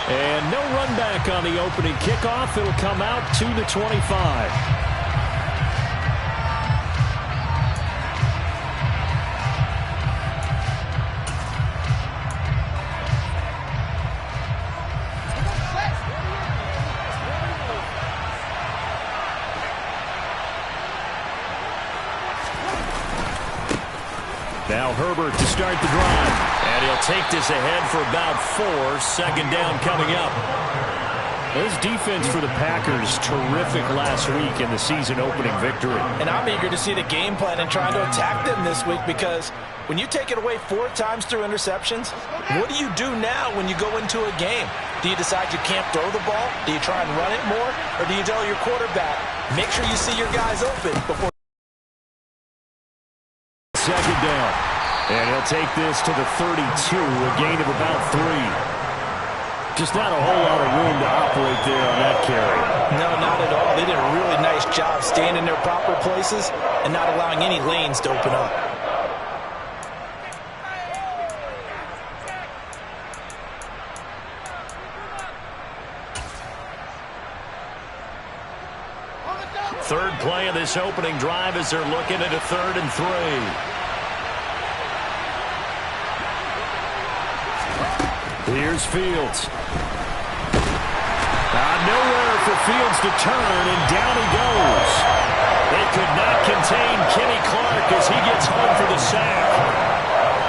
And no run back on the opening kickoff. It'll come out to the 25. Now Herbert to start the drive. And he'll take this ahead for about 4. Second down coming up. This defense for the Packers, terrific last week in the season opening victory. And I'm eager to see the game plan and trying to attack them this week, because when you take it away 4 times through interceptions, what do you do now when you go into a game? Do you decide you can't throw the ball? Do you try and run it more? Or do you tell your quarterback, make sure you see your guys open before... Second down. And he'll take this to the 32, a gain of about 3. Just not a whole lot of room to operate there on that carry. No, not at all. They did a really nice job staying in their proper places and not allowing any lanes to open up. Third play of this opening drive as they're looking at a 3rd and 3. Here's Fields. Nowhere for Fields to turn, and down he goes. They could not contain Kenny Clark as he gets home for the sack.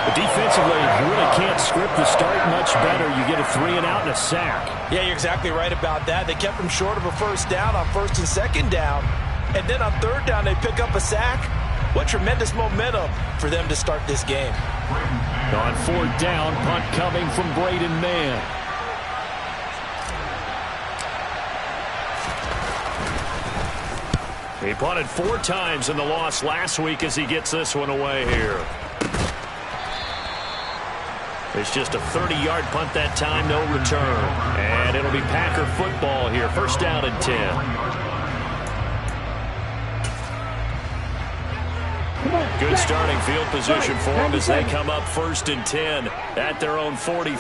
But defensively, you really can't script the start much better. You get a 3 and out and a sack. Yeah, you're exactly right about that. They kept him short of a first down on 1st and 2nd down. And then on 3rd down, they pick up a sack. What tremendous momentum for them to start this game. On 4th down, punt coming from Braden Mann. He punted 4 times in the loss last week as he gets this one away here. It's just a 30-yard punt that time, no return. And it'll be Packer football here. First down and 10. Good starting field position for them as they come up 1st and 10 at their own 43.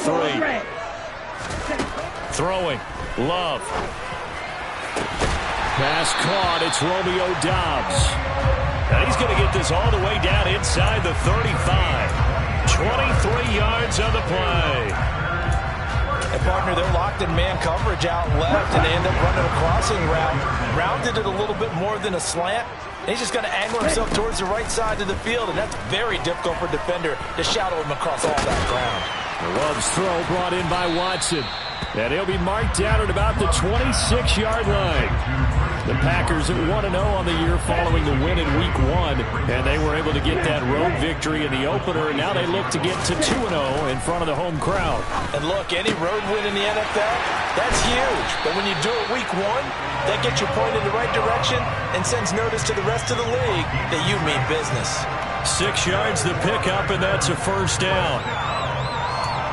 Throwing. Love. Pass caught. It's Romeo Doubs. And he's going to get this all the way down inside the 35. 23 yards on the play. And partner, they're locked in man coverage out left, and they end up running a crossing route. Rounded it a little bit more than a slant. And he's just going to angle himself towards the right side of the field, and that's very difficult for a defender to shadow him across all that ground. The Love's throw brought in by Watson. And he'll be marked down at about the 26-yard line. The Packers at 1-0 on the year following the win in Week 1. And they were able to get that road victory in the opener. And now they look to get to 2-0 in front of the home crowd. And look, any road win in the NFL, that's huge. But when you do it Week 1, that gets you pointed in the right direction and sends notice to the rest of the league that you mean business. 6 yards the pickup, and that's a first down.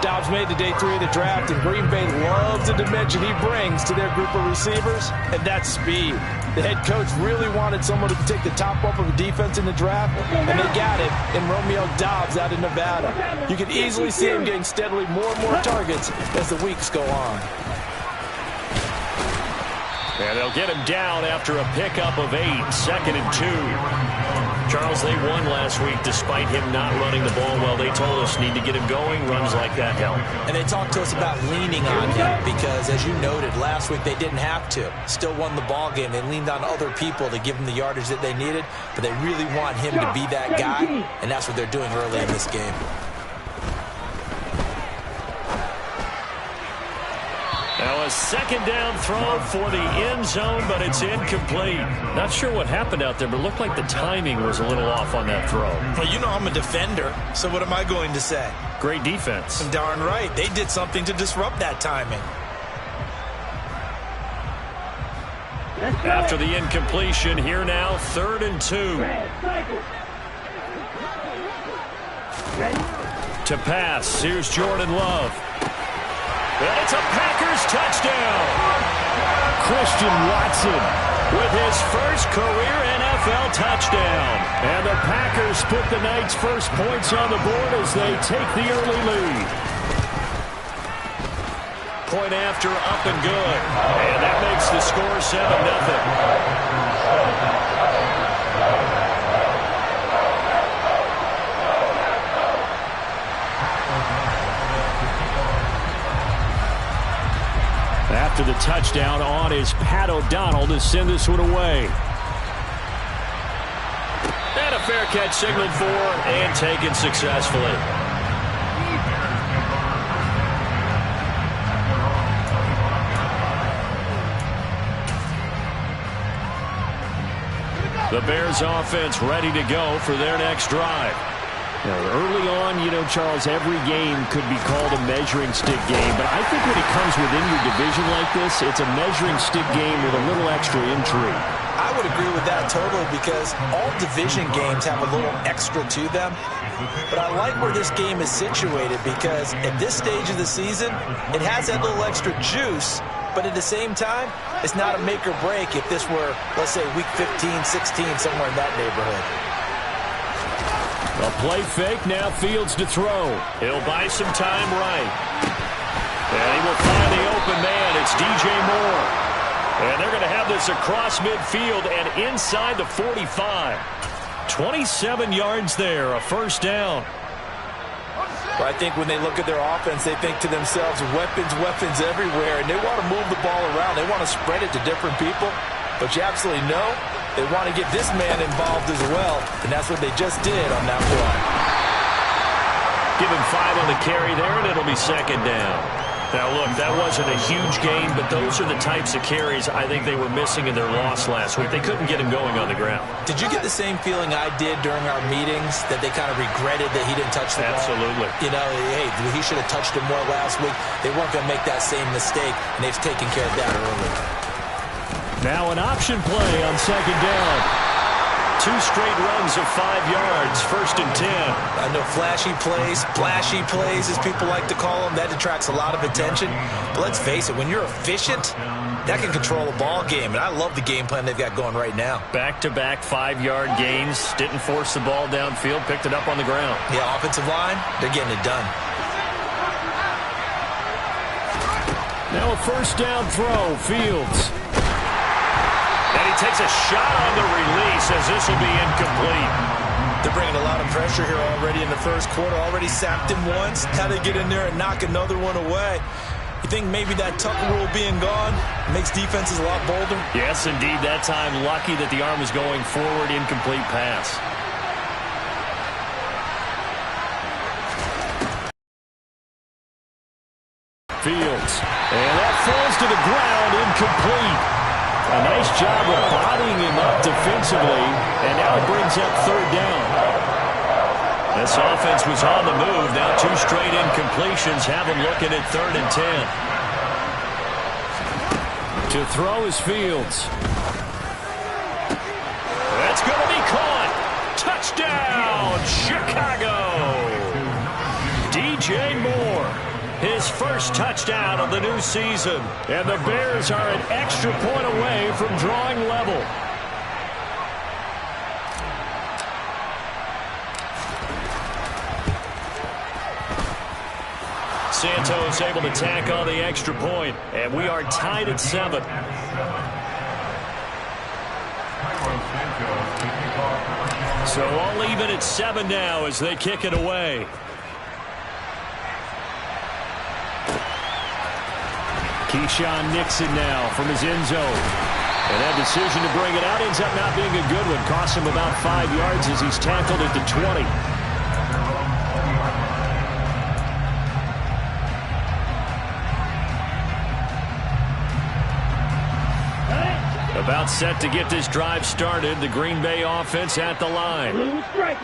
Doubs made the day 3 of the draft, and Green Bay loves the dimension he brings to their group of receivers, and that's speed. The head coach really wanted someone to take the top off of the defense in the draft, and they got it in Romeo Doubs out of Nevada. You can easily see him getting steadily more and more targets as the weeks go on. And they'll get him down after a pickup of 8, 2nd and 2. Charles, they won last week despite him not running the ball well. They told us need to get him going. Runs like that help. And they talked to us about leaning on him because, as you noted, last week they didn't have to. Still won the ball game. They leaned on other people to give them the yardage that they needed, but they really want him to be that guy, and that's what they're doing early in this game. Now a second down throw for the end zone, but it's incomplete. Not sure what happened out there, but it looked like the timing was a little off on that throw. Well, you know I'm a defender, so what am I going to say? Great defense. Darn right. They did something to disrupt that timing. After the incompletion, here now, 3rd and 2. To pass, here's Jordan Love. And it's a Packers touchdown. Christian Watson with his first career NFL touchdown. And the Packers put the night's first points on the board as they take the early lead. point after up and good. And that makes the score 7-0. After the touchdown, on is Pat O'Donnell to send this one away. And a fair catch signaled for and taken successfully. The Bears offense ready to go for their next drive. Now, early on, Charles, every game could be called a measuring stick game. But I think when it comes within your division like this, it's a measuring stick game with a little extra intrigue. I would agree with that totally because all division games have a little extra to them. But I like where this game is situated because at this stage of the season, it has that little extra juice. But at the same time, it's not a make or break if this were, let's say, week 15, 16, somewhere in that neighborhood. A play fake, now Fields to throw. He'll buy some time right. And he will find the open man. It's DJ Moore. And they're going to have this across midfield and inside the 45. 27 yards there, a first down. Well, I think when they look at their offense, they think to themselves, weapons everywhere, and they want to move the ball around. They want to spread it to different people. But you absolutely know they want to get this man involved as well, and that's what they just did on that play. Give him 5 on the carry there, and it'll be second down. Now, look, that wasn't a huge gain, but those are the types of carries I think they were missing in their loss last week. They couldn't get him going on the ground. Did you get the same feeling I did during our meetings, that they kind of regretted that he didn't touch the ball? Absolutely. Hey, he should have touched it more last week. They weren't going to make that same mistake, and they've taken care of that early. Now an option play on second down. 2 straight runs of 5 yards, 1st and 10. I know flashy plays, as people like to call them, that attracts a lot of attention. But let's face it, when you're efficient, that can control a ball game. And I love the game plan they've got going right now. Back-to-back 5-yard gains. Didn't force the ball downfield, picked it up on the ground. Yeah, offensive line, they're getting it done. Now a first down throw, Fields. And he takes a shot on the release as this will be incomplete. They're bringing a lot of pressure here already in the first quarter. Already sacked him once. Now they get in there and knock another one away. You think maybe that Tucker rule being gone makes defenses a lot bolder? Yes, indeed. That time, lucky that the arm was going forward, incomplete pass. Fields. And that falls to the ground, incomplete. A nice job of bodying him up defensively, and now it brings up third down. This offense was on the move. Now 2 straight incompletions have them looking at 3rd and 10. To throw is Fields. That's going to be caught. Touchdown, Chicago. DJ Moore. His first touchdown of the new season. And the Bears are an extra point away from drawing level. Santos able to tack on the extra point. And we are tied at 7. So all even at 7 now as they kick it away. Keyshawn Nixon now from his end zone. And that decision to bring it out ends up not being a good one. Costs him about 5 yards as he's tackled at the 20. About set to get this drive started. The Green Bay offense at the line.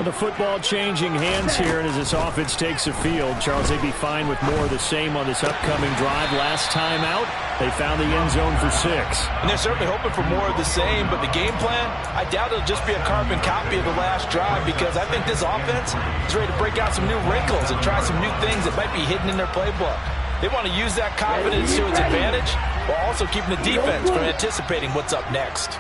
The football changing hands here, and as this offense takes the field, Charles, they'd be fine with more of the same on this upcoming drive. Last time out, they found the end zone for 6. And they're certainly hoping for more of the same, but the game plan, I doubt it'll just be a carbon copy of the last drive because I think this offense is ready to break out some new wrinkles and try some new things that might be hidden in their playbook. They want to use that confidence to its advantage while also keeping the defense from anticipating what's up next.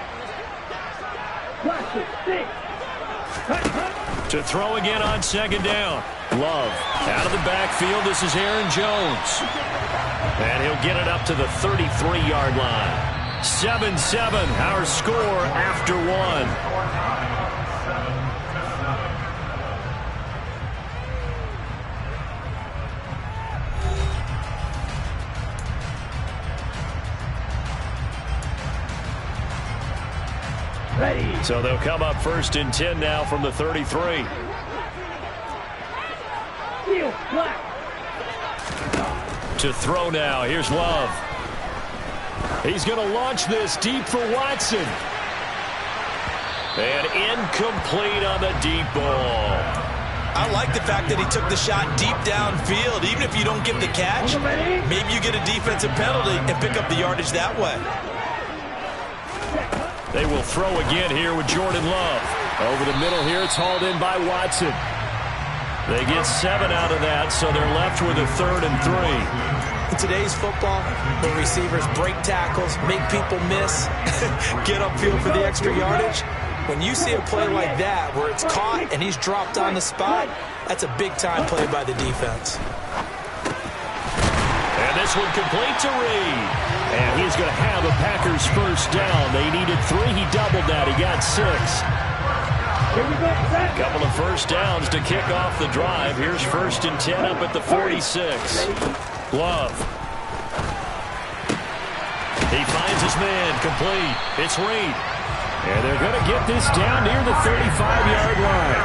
To throw again on second down. Love out of the backfield. This is Aaron Jones. And he'll get it up to the 33-yard line. 7-7, our score after one. So they'll come up 1st and 10 now from the 33. To throw now. Here's Love. He's going to launch this deep for Watson. And incomplete on the deep ball. I like the fact that he took the shot deep downfield. Even if you don't get the catch, maybe you get a defensive penalty and pick up the yardage that way. They will throw again here with Jordan Love. Over the middle here, it's hauled in by Watson. They get 7 out of that, so they're left with a 3rd and 3. In today's football, where receivers break tackles, make people miss, get upfield for the extra yardage, when you see a play like that where it's caught and he's dropped on the spot, that's a big-time play by the defense. And this one complete to Reed. And he's going to have a Packers first down. They needed 3. He doubled that. He got 6. A couple of first downs to kick off the drive. Here's 1st and 10 up at the 46. Love. He finds his man. Complete. It's Reed. And they're going to get this down near the 35-yard line.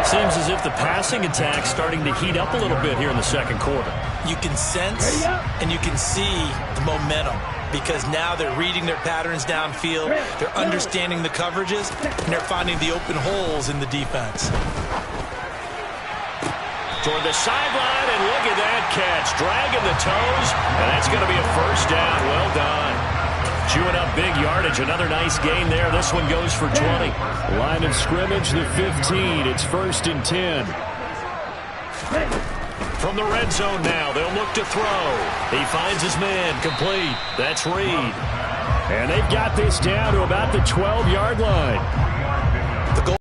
Seems as if the passing attack's starting to heat up a little bit here in the second quarter. You can sense and you can see the momentum because now they're reading their patterns downfield, they're understanding the coverages, and they're finding the open holes in the defense. Toward the sideline, and look at that catch. Dragging the toes, and that's going to be a first down. Well done. Chewing up big yardage. Another nice gain there. This one goes for 20. Line of scrimmage, the 15. It's 1st and 10. From the red zone now, they'll look to throw. He finds his man. Complete. That's Reed. And they've got this down to about the 12-yard line. The goal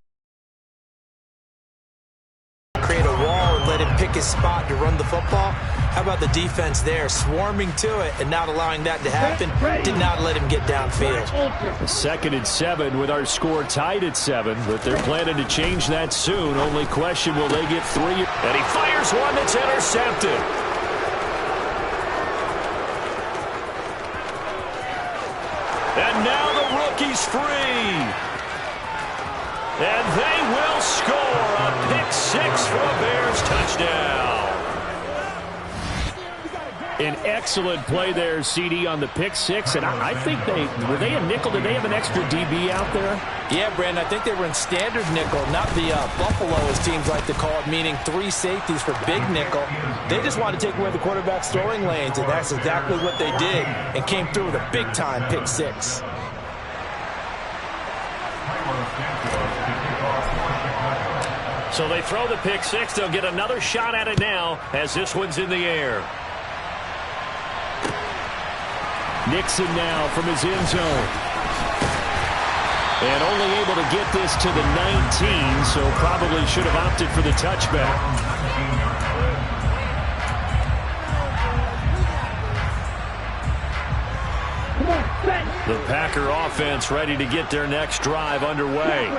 create a wall and let him pick his spot to run the football. How about the defense there, swarming to it and not allowing that to happen? Did not let him get downfield. 2nd and 7 with our score tied at 7, but they're planning to change that soon. Only question, will they get 3? And he fires one that's intercepted. And now the rookie's free. And they will score a pick-6 for a Bears touchdown. An excellent play there, CD, on the pick-6, and I think were they a nickel? Did they have an extra DB out there? Yeah, Brandon, I think they were in standard nickel, not the Buffalo, as teams like to call it, meaning 3 safeties for big nickel. They just wanted to take away the quarterback's throwing lanes, and that's exactly what they did, and came through with a big-time pick-6. So they throw the pick-6. They'll get another shot at it now as this one's in the air. Nixon now from his end zone. And only able to get this to the 19, so probably should have opted for the touchback. The Packer offense ready to get their next drive underway.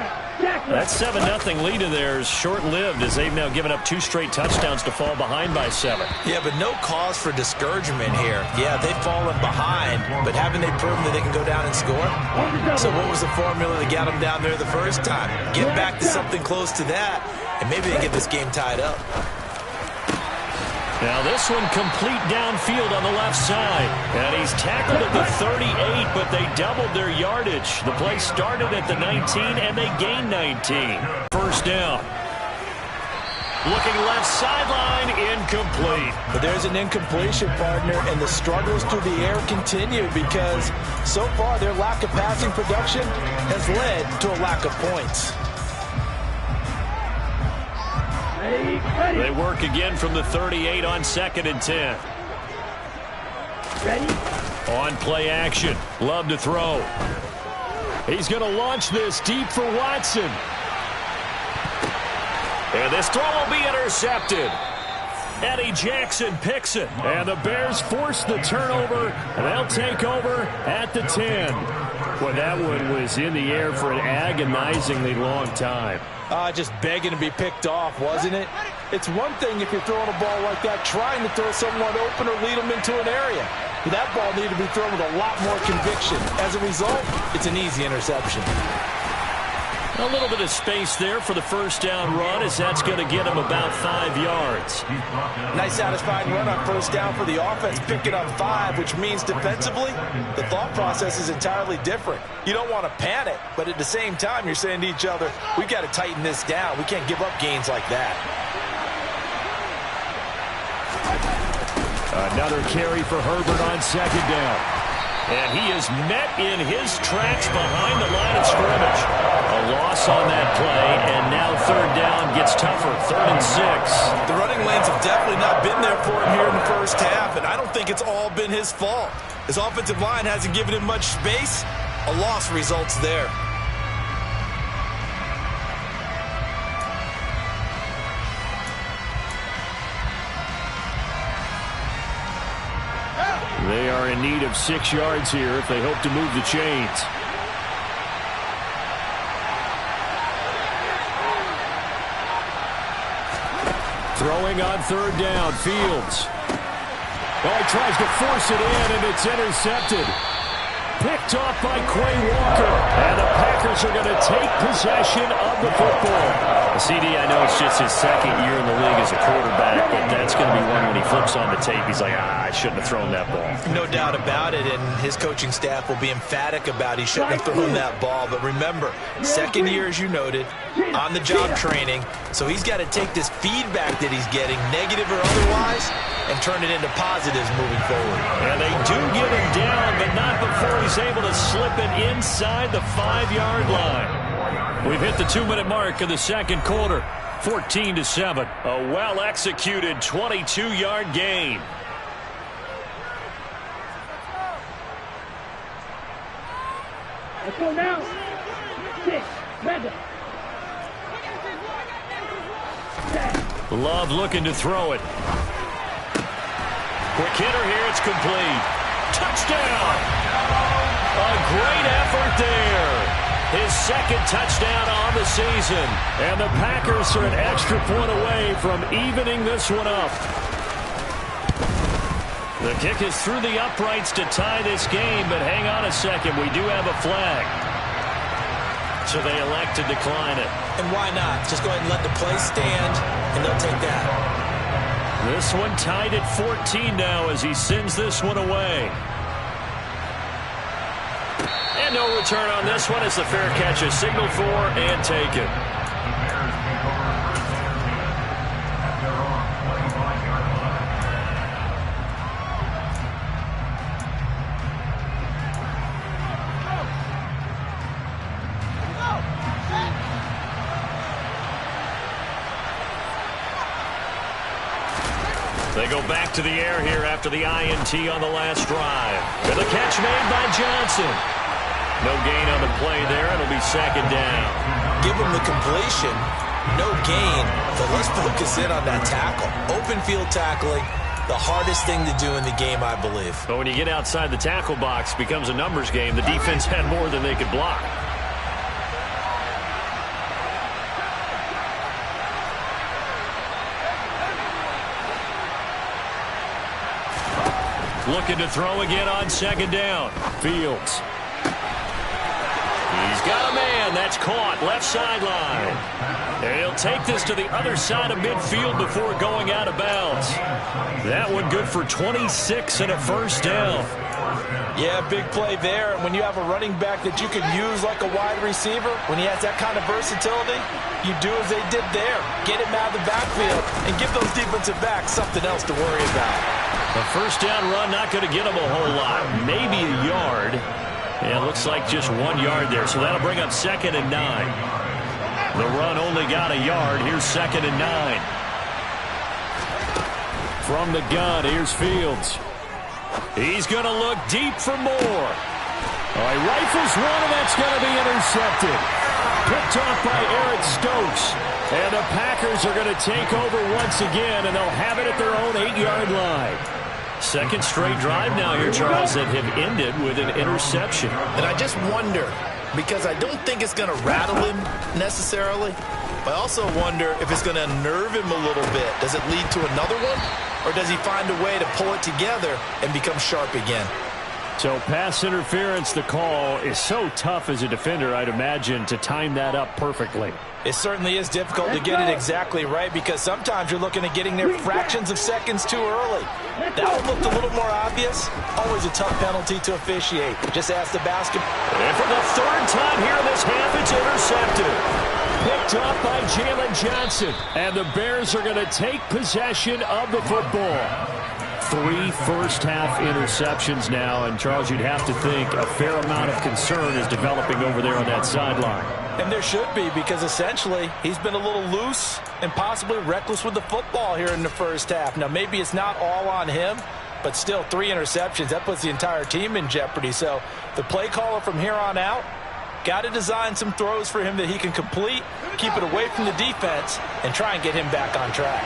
That 7-0 lead of theirs short-lived as they've now given up 2 straight touchdowns to fall behind by 7. Yeah, but no cause for discouragement here. Yeah, they've fallen behind, but haven't they proven that they can go down and score? So what was the formula that got them down there the first time? Get back to something close to that, and maybe they get this game tied up. Now this one complete downfield on the left side. And he's tackled at the 38, but they doubled their yardage. The play started at the 19, and they gained 19. First down. Looking left sideline, incomplete. But there's an incompletion, partner, and the struggles through the air continue because so far their lack of passing production has led to a lack of points. They work again from the 38 on 2nd and 10. Ready? On play action. Love to throw. He's going to launch this deep for Watson. And this throw will be intercepted. Eddie Jackson picks it. And the Bears force the turnover. And they'll take over at the 10. Well, that one was in the air for an agonizingly long time. Just begging to be picked off, wasn't it? It's one thing if you're throwing a ball like that, trying to throw someone open or lead them into an area. But that ball needed to be thrown with a lot more conviction. As a result, it's an easy interception. A little bit of space there for the first down run, as that's going to get him about 5 yards. Nice satisfying run on first down for the offense, picking up 5, which means defensively, the thought process is entirely different. You don't want to panic, but at the same time, you're saying to each other, we've got to tighten this down. We can't give up gains like that. Another carry for Herbert on second down. And he is met in his tracks behind the line of scrimmage. A loss on that play, and now third down gets tougher, 3rd and 6. The running lanes have definitely not been there for him here in the first half, and I don't think it's all been his fault. His offensive line hasn't given him much space. A loss results there. They are in need of 6 yards here if they hope to move the chains. Throwing on third down, Fields. Oh, he tries to force it in, and it's intercepted. Picked off by Quay Walker. And the Packers are going to take possession of the football. CD, I know it's just his second year in the league as a quarterback, but that's going to be one when he flips on the tape. He's like, I shouldn't have thrown that ball. No doubt about it, and his coaching staff will be emphatic about he shouldn't have thrown that ball. But remember, second year, as you noted, on-the-job training, so he's got to take this feedback that he's getting, negative or otherwise, and turn it into positives moving forward. And they do get him down, but not before he's able to slip it inside the 5-yard line. We've hit the 2-minute mark of the second quarter, 14-7. A well-executed 22-yard gain. Let's go now. 6, 7. Love looking to throw it. Quick hitter here, it's complete. Touchdown! A great effort there. His second touchdown on the season. And the Packers are an extra point away from evening this one up. The kick is through the uprights to tie this game, but hang on a second. We do have a flag. So they elect to decline it. And why not? Just go ahead and let the play stand, and they'll take that. This one tied at 14 now as he sends this one away. And no return on this one as the fair catch is signaled for and taken. They go back to the air here after the INT on the last drive. And the catch made by Johnson. No gain on the play there. It'll be second down. Give him the completion. No gain. But let's focus in on that tackle. Open field tackling, the hardest thing to do in the game, I believe. But when you get outside the tackle box, it becomes a numbers game. The defense had more than they could block. Looking to throw again on second down. Fields. He's got a man. That's caught. Left sideline. And he'll take this to the other side of midfield before going out of bounds. That one good for 26 and a first down. Yeah, big play there. And when you have a running back that you can use like a wide receiver, when he has that kind of versatility, you do as they did there. Get him out of the backfield and give those defensive backs something else to worry about. The first down run not going to get him a whole lot. Maybe a yard. Yeah, it looks like just 1 yard there. So that'll bring up 2nd and 9. The run only got a yard. Here's 2nd and 9. From the gun, here's Fields. He's going to look deep for more. Oh, he rifles one, and that's going to be intercepted. Picked off by Eric Stokes. And the Packers are going to take over once again, and they'll have it at their own 8-yard line. Second straight drive now here, Charles, that have ended with an interception. And I just wonder, because I don't think it's going to rattle him necessarily, but I also wonder if it's going to unnerve him a little bit. Does it lead to another one, or does he find a way to pull it together and become sharp again? So pass interference, the call is so tough as a defender, I'd imagine, to time that up perfectly. It certainly is difficult to get it exactly right because sometimes you're looking at getting there fractions of seconds too early. That one looked a little more obvious. Always a tough penalty to officiate. Just ask the basketball. And for the third time here in this half, it's intercepted. Picked up by Jalen Johnson. And the Bears are going to take possession of the football. 3 first-half interceptions now, and Charles, you'd have to think a fair amount of concern is developing over there on that sideline. And there should be, because essentially he's been a little loose and possibly reckless with the football here in the first half. Now, maybe it's not all on him, but still 3 interceptions. That puts the entire team in jeopardy. So the play caller from here on out got to design some throws for him that he can complete, keep it away from the defense, and try and get him back on track.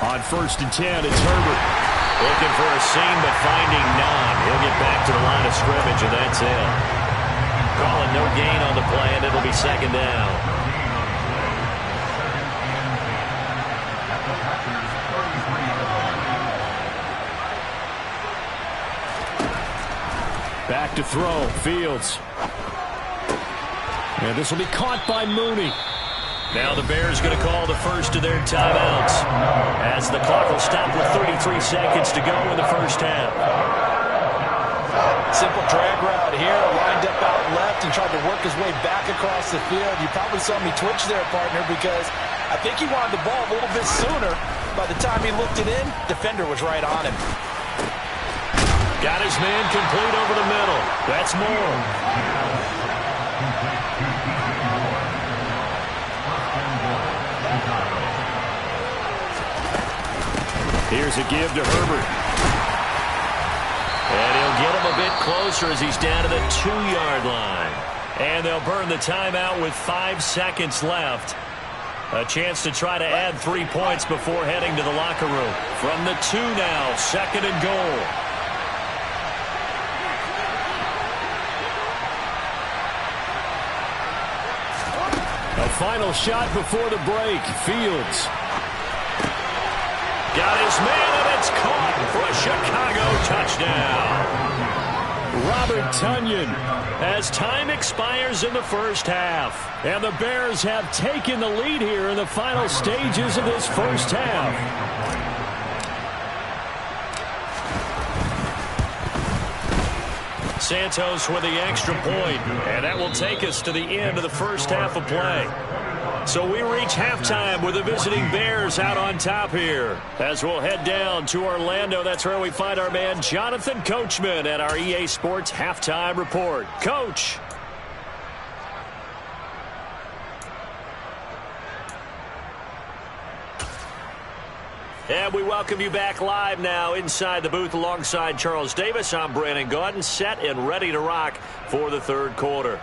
On 1st and 10, it's Herbert. Looking for a seam, but finding none. He'll get back to the line of scrimmage, and that's it. Calling no gain on the play, and it'll be 2nd down. Back to throw, Fields. And this will be caught by Mooney. Now the Bears going to call the first of their timeouts as the clock will stop with 33 seconds to go in the first half. Simple drag route here, lined up out left and tried to work his way back across the field. You probably saw me twitch there, partner, because I think he wanted the ball a little bit sooner. By the time he looked it in, defender was right on him. Got his man complete over the middle. That's Moore. Here's a give to Herbert. And he'll get him a bit closer as he's down to the 2-yard line. And they'll burn the timeout with 5 seconds left. A chance to try to add 3 points before heading to the locker room. From the 2 now, 2nd and goal. A final shot before the break. Fields. Got his man, and it's caught for a Chicago touchdown. Robert Tonyan as time expires in the first half. And the Bears have taken the lead here in the final stages of this first half. Santos with the extra point, and that will take us to the end of the first half of play. So we reach halftime with the visiting Bears out on top here. As we'll head down to Orlando, that's where we find our man Jonathan Coachman at our EA Sports Halftime Report. Coach. And we welcome you back live now inside the booth alongside Charles Davis. I'm Brandon Gaudin, set and ready to rock for the third quarter.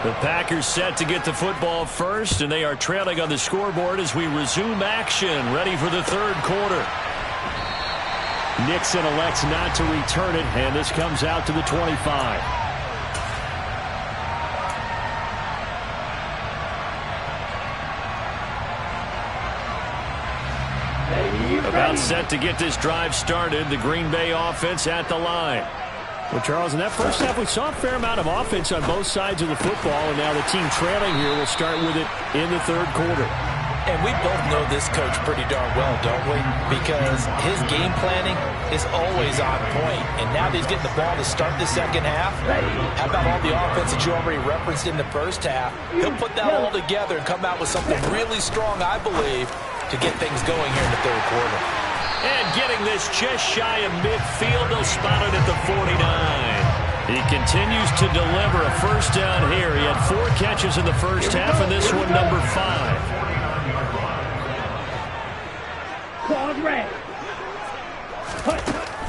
The Packers set to get the football first, and they are trailing on the scoreboard as we resume action, ready for the third quarter. Nixon elects not to return it, and this comes out to the 25. About set to get this drive started, the Green Bay offense at the line. Well, Charles, in that first half, we saw a fair amount of offense on both sides of the football, and now the team trailing here will start with it in the third quarter. And we both know this coach pretty darn well, don't we? Because his game planning is always on point. And now that he's getting the ball to start the second half, how about all the offense that you already referenced in the first half? He'll put that all together and come out with something really strong, I believe, to get things going here in the third quarter. And getting this just shy of midfield, they'll spot it at the 49. He continues to deliver a first down here. He had 4 catches in the first half, and this one number 5. Claws red.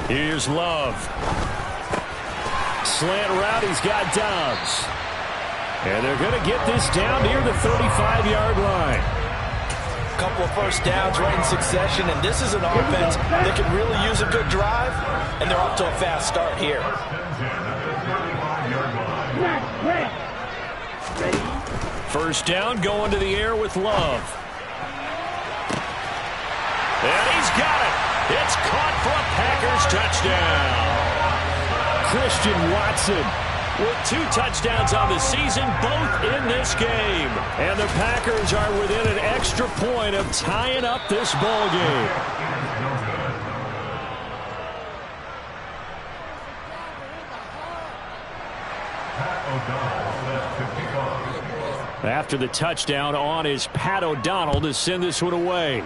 Here's Love. Slant route, he's got Dobbs. And they're going to get this down near the 35-yard line. Couple of first downs right in succession, and this is an offense that can really use a good drive, and they're off to a fast start here. First down, going to the air with Love. And he's got it. It's caught for a Packers touchdown. Christian Watson with 2 touchdowns on the season, both in this game. And the Packers are within an extra point of tying up this ball game. After the touchdown on is Pat O'Donnell to send this one away.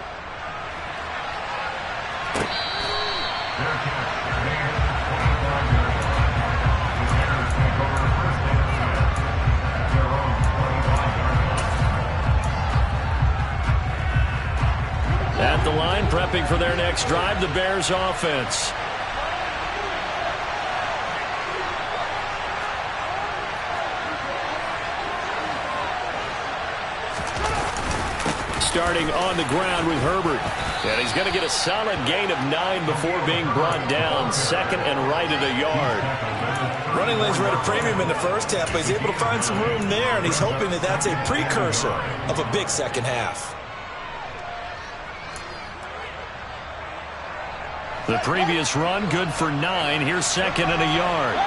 At the line, prepping for their next drive, the Bears offense. Starting on the ground with Herbert. And he's going to get a solid gain of 9 before being brought down. Second and right at a yard. Running lanes were at a premium in the first half, but he's able to find some room there, and he's hoping that that's a precursor of a big second half. The previous run, good for 9. Here's second and a yard.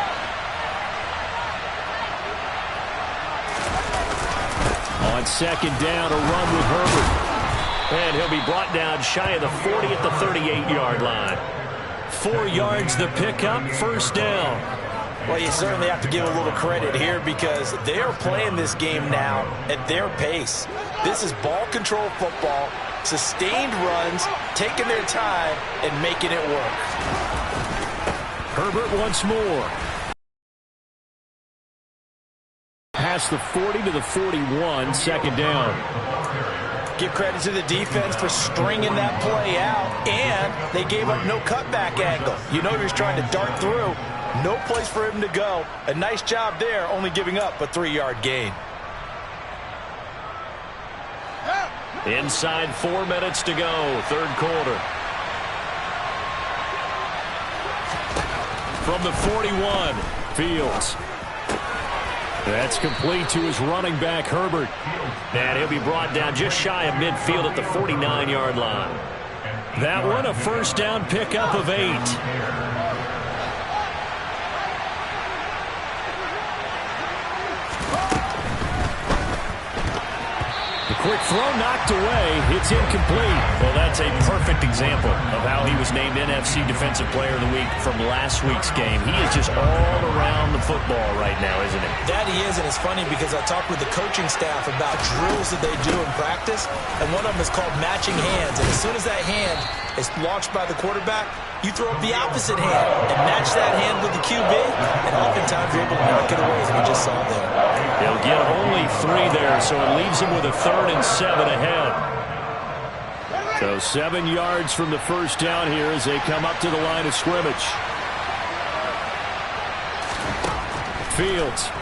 On second down, a run with Herbert. And he'll be brought down shy of the 40 at the 38-yard line. 4 yards the pickup, first down. Well, you certainly have to give a little credit here because they are playing this game now at their pace. This is ball control football, sustained runs, taking their time, and making it work. Herbert once more. Past the 40 to the 41, second down. Give credit to the defense for stringing that play out, and they gave up no cutback angle. You know he was trying to dart through. No place for him to go. A nice job there, only giving up a 3-yard gain. Inside 4 minutes to go, third quarter. From the 41, Fields. That's complete to his running back, Herbert. And he'll be brought down just shy of midfield at the 49-yard line. That one, a first down pickup of 8. Quick throw knocked away. It's incomplete. Well, that's a perfect example of how he was named NFC Defensive Player of the Week from last week's game. He is just all around the football right now, isn't he? That he is, and it's funny because I talked with the coaching staff about drills that they do in practice, and one of them is called matching hands. And as soon as that hand is launched by the quarterback, you throw up the opposite hand and match that hand with the QB, and oftentimes you're able to knock it away, as we just saw there. They'll get only 3 there, so it leaves them with a 3rd and 7 ahead. So 7 yards from the first down here as they come up to the line of scrimmage. Fields.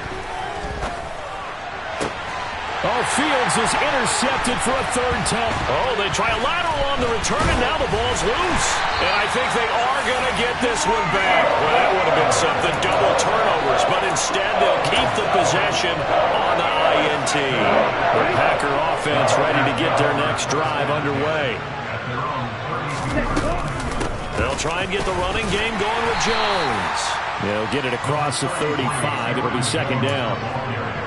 Oh, Fields is intercepted for a 3rd time. Oh, they try a lateral on the return, and now the ball's loose. And I think they are going to get this one back. Well, that would have been something, double turnovers. But instead, they'll keep the possession on the INT. The Packer offense ready to get their next drive underway. They'll try and get the running game going with Jones. They'll get it across the 35. It'll be second down.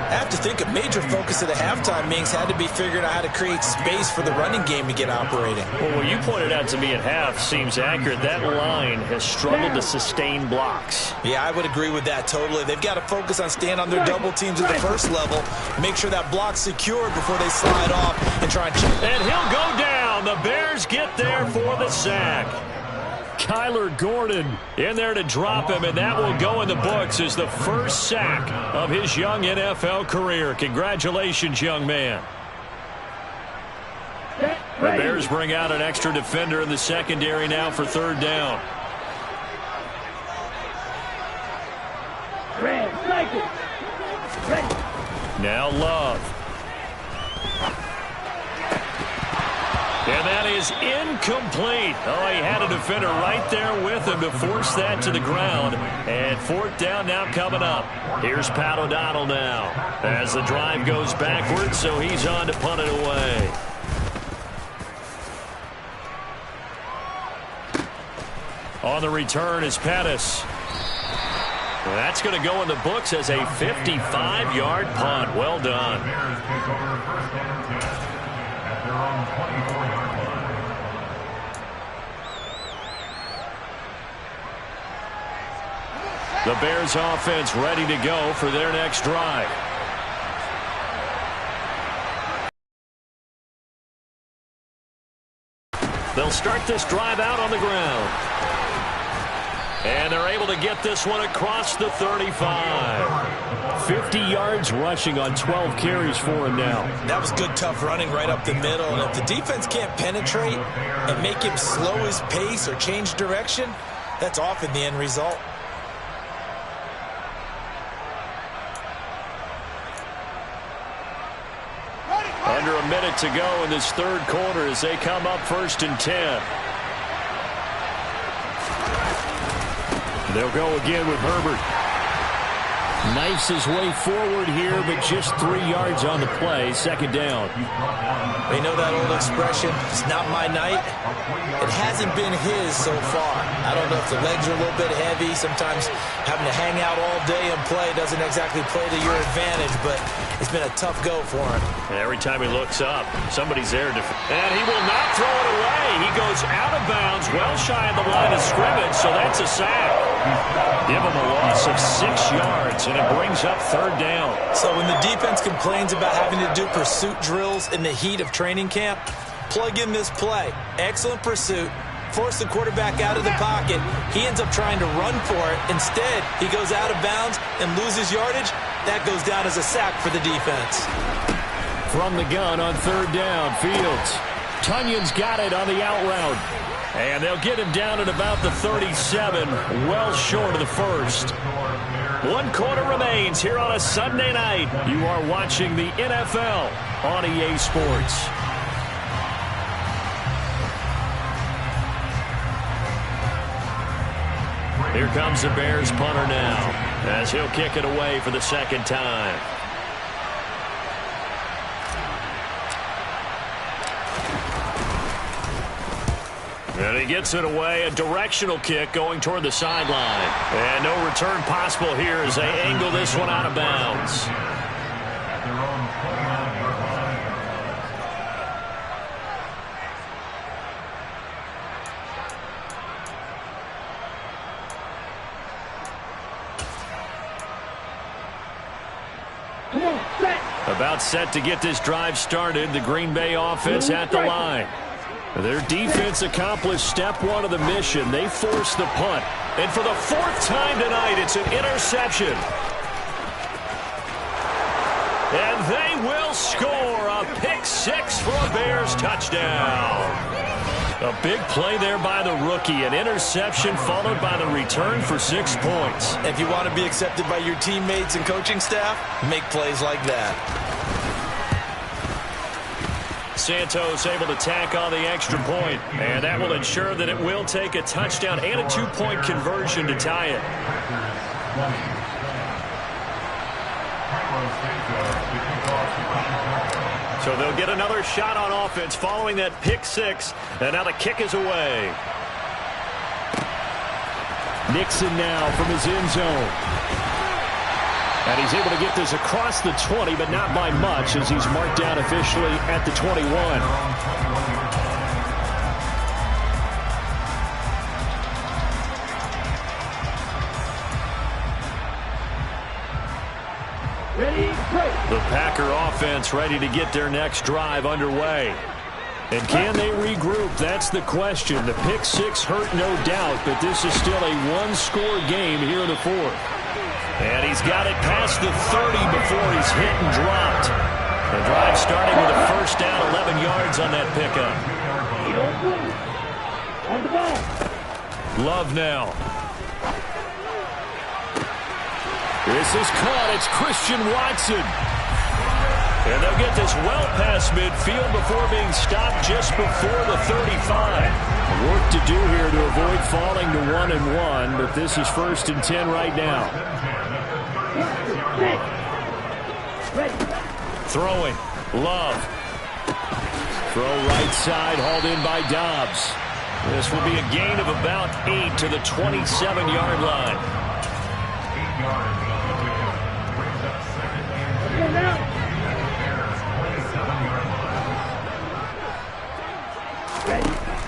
I have to think a major focus of the halftime meetings had to be figuring out how to create space for the running game to get operating. Well, what you pointed out to me at half seems accurate. That line has struggled to sustain blocks. Yeah, I would agree with that totally. They've got to focus on staying on their double teams at the first level, make sure that block's secured before they slide off and try and chip. And he'll go down. The Bears get there for the sack. Kyler Gordon in there to drop him, and that will go in the books as the first sack of his young NFL career. Congratulations, young man. The Bears bring out an extra defender in the secondary now for 3rd down. Now Love. And that is incomplete. Oh, he had a defender right there with him to force that to the ground. And fourth down now coming up. Here's Pat O'Donnell now as the drive goes backwards, so he's on to punt it away. On the return is Pettis. That's going to go in the books as a 55-yard punt. Well done. The Bears offense ready to go for their next drive. They'll start this drive out on the ground. And they're able to get this one across the 35. 50 yards rushing on 12 carries for him now. That was good, tough running right up the middle. And if the defense can't penetrate and make him slow his pace or change direction, that's often the end result. Under a minute to go in this third quarter as they come up 1st and 10. They'll go again with Herbert. Knifes his way forward here, but just 3 yards on the play. Second down. They know that old expression, it's not my night. It hasn't been his so far. I don't know if the legs are a little bit heavy. Sometimes having to hang out all day and play doesn't exactly play to your advantage, but it's been a tough go for him. And every time he looks up, somebody's there. And he will not throw it away. He goes out of bounds, well shy of the line of scrimmage, so that's a sack. Give him a loss of 6 yards, and it brings up third down. So when the defense complains about having to do pursuit drills in the heat of training camp, plug in this play. Excellent pursuit. Force the quarterback out of the pocket. He ends up trying to run for it. Instead, he goes out of bounds and loses yardage. That goes down as a sack for the defense. From the gun on third down, Fields. Tunyon's got it on the out route. And they'll get him down at about the 37, well short of the first. 1 quarter remains here on a Sunday night. You are watching the NFL on EA Sports. Here comes the Bears punter now as he'll kick it away for the second time. And he gets it away, a directional kick going toward the sideline. And no return possible here as they angle this one out of bounds. About set to get this drive started, the Green Bay offense at the line. Their defense accomplished step one of the mission. They forced the punt. And for the 4th time tonight, it's an interception. And they will score a pick 6 for a Bears touchdown. A big play there by the rookie. An interception followed by the return for 6 points. If you want to be accepted by your teammates and coaching staff, make plays like that. Santos able to tack on the extra point, and that will ensure that it will take a touchdown and a 2-point conversion to tie it. So they'll get another shot on offense following that pick 6, and now the kick is away. Nixon now from his end zone. And he's able to get this across the 20, but not by much as he's marked down officially at the 21. The Packer offense ready to get their next drive underway. And can they regroup? That's the question. The pick 6 hurt, no doubt, but this is still a one-score game here in the 4th. And he's got it past the 30 before he's hit and dropped. The drive starting with a first down, 11 yards on that pickup. Love now. This is caught. It's Christian Watson. And they'll get this well past midfield before being stopped just before the 35. Work to do here to avoid falling to 1-1, but this is 1st and 10 right now. Throwing. Love. Throw right side, hauled in by Dobbs. This will be a gain of about 8 to the 27-yard line.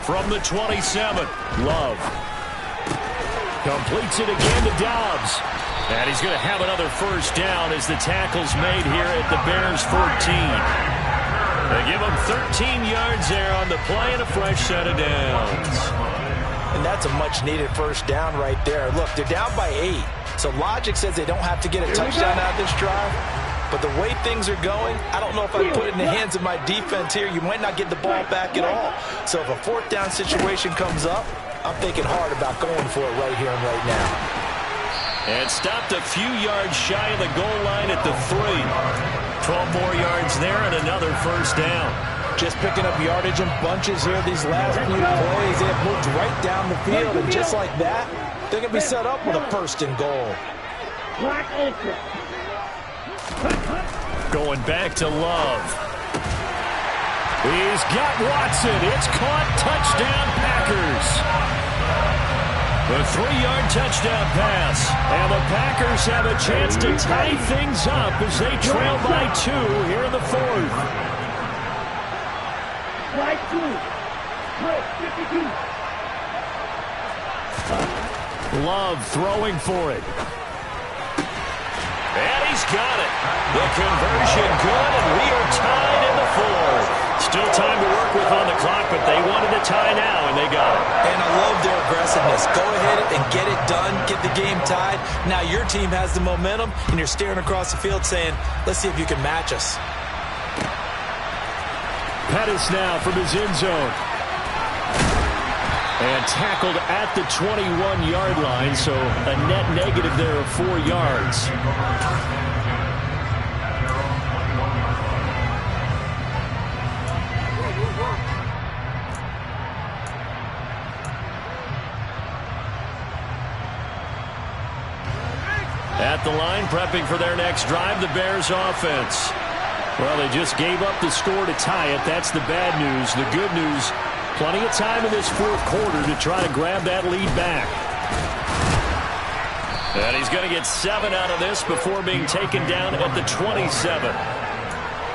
From the 27, Love. Completes it again to Dobbs. And he's going to have another first down as the tackle's made here at the Bears 14. They give him 13 yards there on the play and a fresh set of downs. And that's a much-needed first down right there. Look, they're down by 8. So logic says they don't have to get a touchdown out of this drive. But the way things are going, I don't know if I'd put it in the hands of my defense here. You might not get the ball back at all. So if a 4th down situation comes up, I'm thinking hard about going for it right here and right now. And stopped a few yards shy of the goal line at the 3. 12 more yards there and another first down. Just picking up yardage in bunches here these last few plays. They have moved right down the field, and just like that, they're going to be set up with a 1st and goal. Going back to Love. He's got Watson. It's caught. Touchdown, Packers. A 3-yard touchdown pass. And the Packers have a chance to tie things up as they trail by 2 here in the 4th. By 2. Love throwing for it. And he's got it. The conversion good, and we are tied in the 4th. Still time to work with on the clock, but they wanted a tie now, and they got it. And I love their aggressiveness. Go ahead and get it done, get the game tied. Now your team has the momentum, and you're staring across the field saying, let's see if you can match us. Pettis now from his end zone. And tackled at the 21-yard line, so a net negative there of 4 yards. At the line, prepping for their next drive, the Bears offense. Well, they just gave up the score to tie it. That's the bad news. The good news, plenty of time in this 4th quarter to try to grab that lead back. And he's going to get 7 out of this before being taken down at the 27.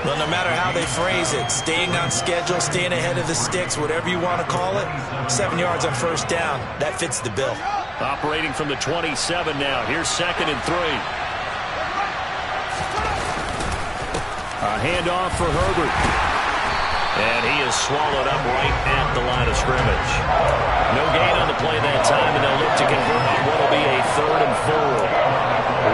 Well, no matter how they phrase it, staying on schedule, staying ahead of the sticks, whatever you want to call it, 7 yards on first down, that fits the bill. Operating from the 27 now. Here's 2nd and 3. A handoff for Herbert. And he is swallowed up right at the line of scrimmage. No gain on the play that time, and they'll look to convert on what will be a 3rd and 4.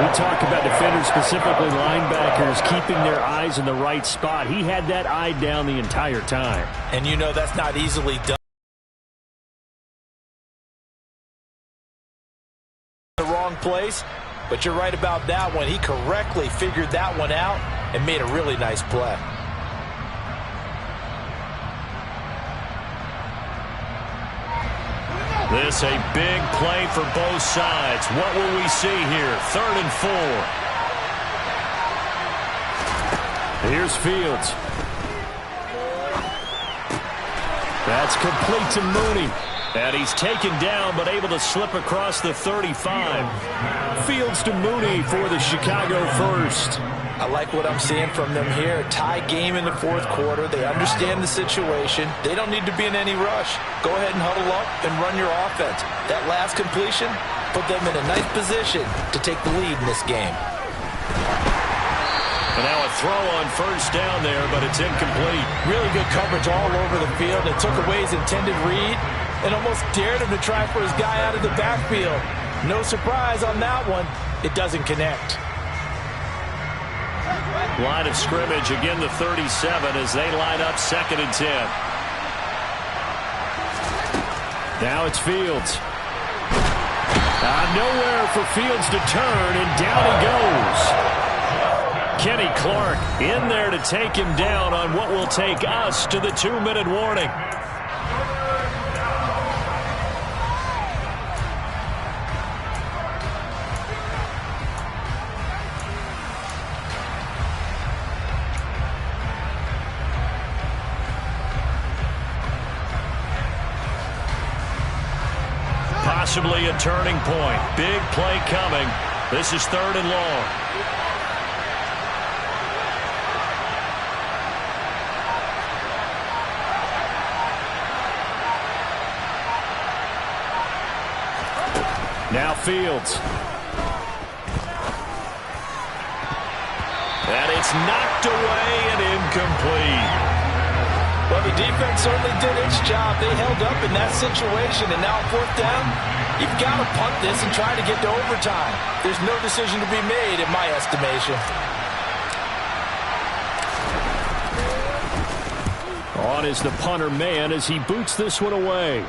We talk about defenders, specifically linebackers, keeping their eyes in the right spot. He had that eye down the entire time. And you know that's not easily done. The wrong place, but you're right about that one. He correctly figured that one out and made a really nice play. This a big play for both sides. What will we see here? 3rd and 4. Here's Fields. That's complete to Mooney. And he's taken down but able to slip across the 35. Fields to Mooney for the Chicago first. I like what I'm seeing from them here. Tie game in the 4th quarter. They understand the situation. They don't need to be in any rush. Go ahead and huddle up and run your offense. That last completion put them in a nice position to take the lead in this game. And now a throw on first down there, but it's incomplete. Really good coverage all over the field. It took away his intended read and almost dared him to try for his guy out of the backfield. No surprise on that one. It doesn't connect. Line of scrimmage, again the 37 as they line up 2nd and 10. Now it's Fields. Nowhere for Fields to turn, and down he goes. Kenny Clark in there to take him down on what will take us to the 2-minute warning. Possibly a turning point. Big play coming. This is 3rd and long. Now Fields. And it's knocked away and incomplete. Well, the defense certainly did its job. They held up in that situation, and now 4th down, you've got to punt this and try to get to overtime. There's no decision to be made, in my estimation. On is the punter man as he boots this one away.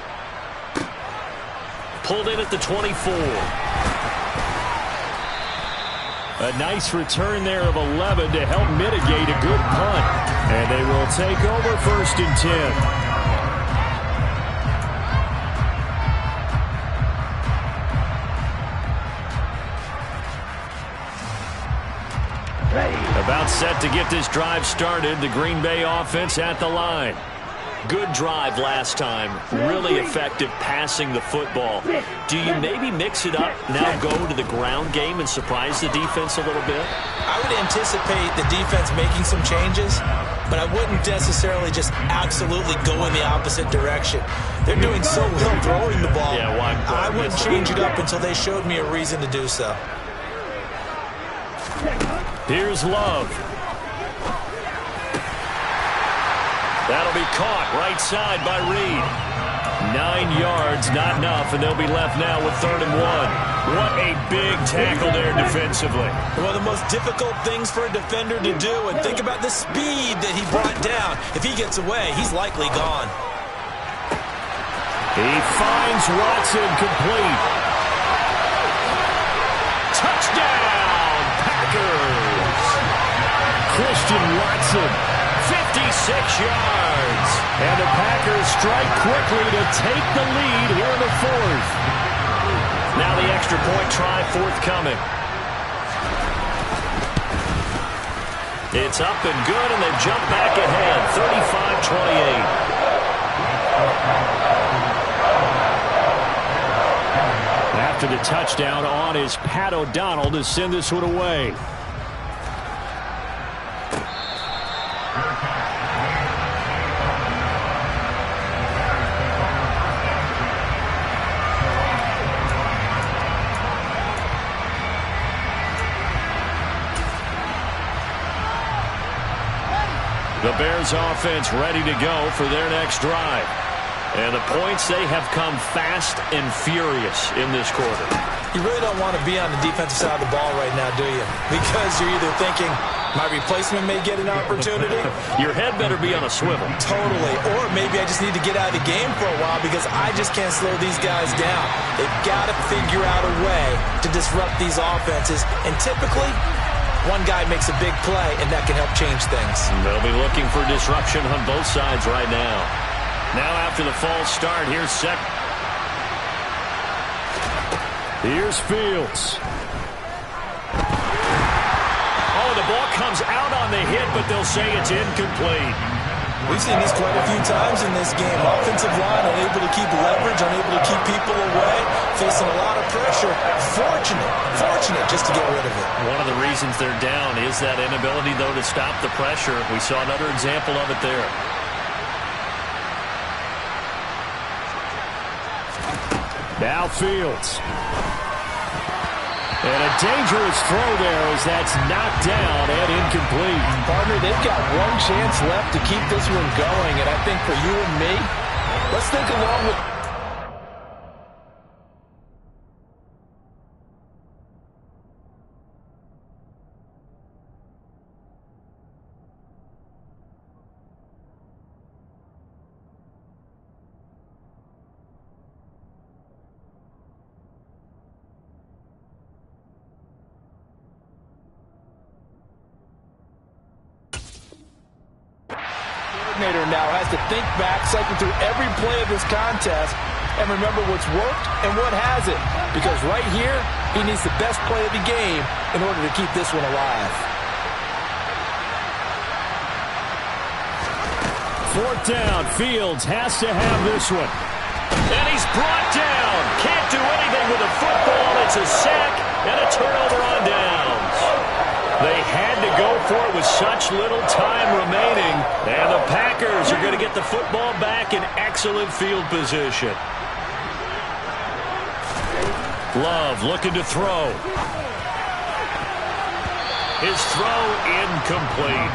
Pulled in at the 24. A nice return there of 11 to help mitigate a good punt. And they will take over 1st and 10. About set to get this drive started. The Green Bay offense at the line. Good drive last time. Really effective passing the football. Do you maybe mix it up, now go to the ground game and surprise the defense a little bit? I would anticipate the defense making some changes, but I wouldn't necessarily just absolutely go in the opposite direction. They're doing so well throwing the ball. Yeah, I wouldn't change it up until they showed me a reason to do so. Here's Love. That'll be caught right side by Reed. 9 yards, not enough, and they'll be left now with 3rd and 1. What a big tackle there defensively. One of the most difficult things for a defender to do, and think about the speed that he brought down. If he gets away, he's likely gone. He finds Watson complete. Touchdown, Packers! Christian Watson, 56 yards. And the Packers strike quickly to take the lead here in the 4th. Now the extra point try forthcoming. It's up and good, and they jump back ahead, 35-28. After the touchdown, on is Pat O'Donnell to send this one away. The Bears offense ready to go for their next drive. And the points, they have come fast and furious in this quarter. You really don't want to be on the defensive side of the ball right now, do you? Because you're either thinking, my replacement may get an opportunity. Your head better be on a swivel. Totally. Or maybe I just need to get out of the game for a while because I just can't slow these guys down. They've got to figure out a way to disrupt these offenses. And typically, one guy makes a big play, and that can help change things. They'll be looking for disruption on both sides right now. Now after the false start, here's second. Here's Fields. Oh, the ball comes out on the hit, but they'll say it's incomplete. We've seen this quite a few times in this game. Offensive line unable to keep leverage, unable to keep people away, facing a lot of pressure. Fortunate just to get rid of it. One of the reasons they're down is that inability, though, to stop the pressure. We saw another example of it there. Now Fields. And a dangerous throw there as that's knocked down and incomplete. Partner, they've got one chance left to keep this one going, and I think for you and me, let's think along with... coordinator now has to think back, cycle through every play of this contest, and remember what's worked and what hasn't. Because right here, he needs the best play of the game in order to keep this one alive. 4th down. Fields has to have this one. And he's brought down. Can't do anything with the football. It's a sack and a turnover on downs. They had to go for it with such little time remaining. And the Packers are going to get the football back in excellent field position. Love looking to throw. His throw incomplete.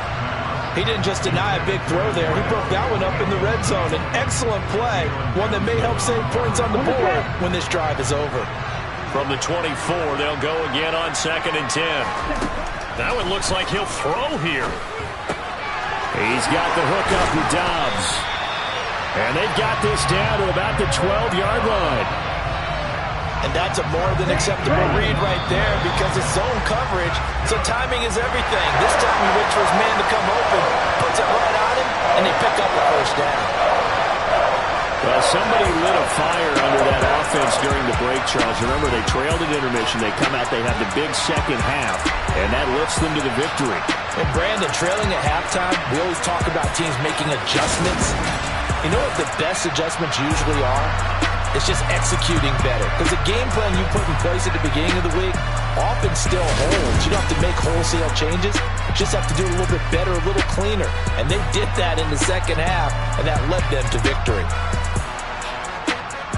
He didn't just deny a big throw there. He broke that one up in the red zone. An excellent play, one that may help save points on the board when this drive is over. From the 24, they'll go again on 2nd and 10. That one looks like he'll throw here. He's got the hook up with Dobbs. And they've got this down to about the 12-yard line. And that's a more than acceptable read right there because it's zone coverage, so timing is everything. This time he waits for his man to come open, puts it right on him, and they pick up a first down. Well, somebody lit a fire under that offense during the break, Charles. Remember, they trailed at intermission. They come out, they have the big second half, and that lifts them to the victory. And Brandon, trailing at halftime, we always talk about teams making adjustments. You know what the best adjustments usually are? It's just executing better. Because the game plan you put in place at the beginning of the week often still holds. You don't have to make wholesale changes. You just have to do it a little bit better, a little cleaner. And they did that in the second half, and that led them to victory.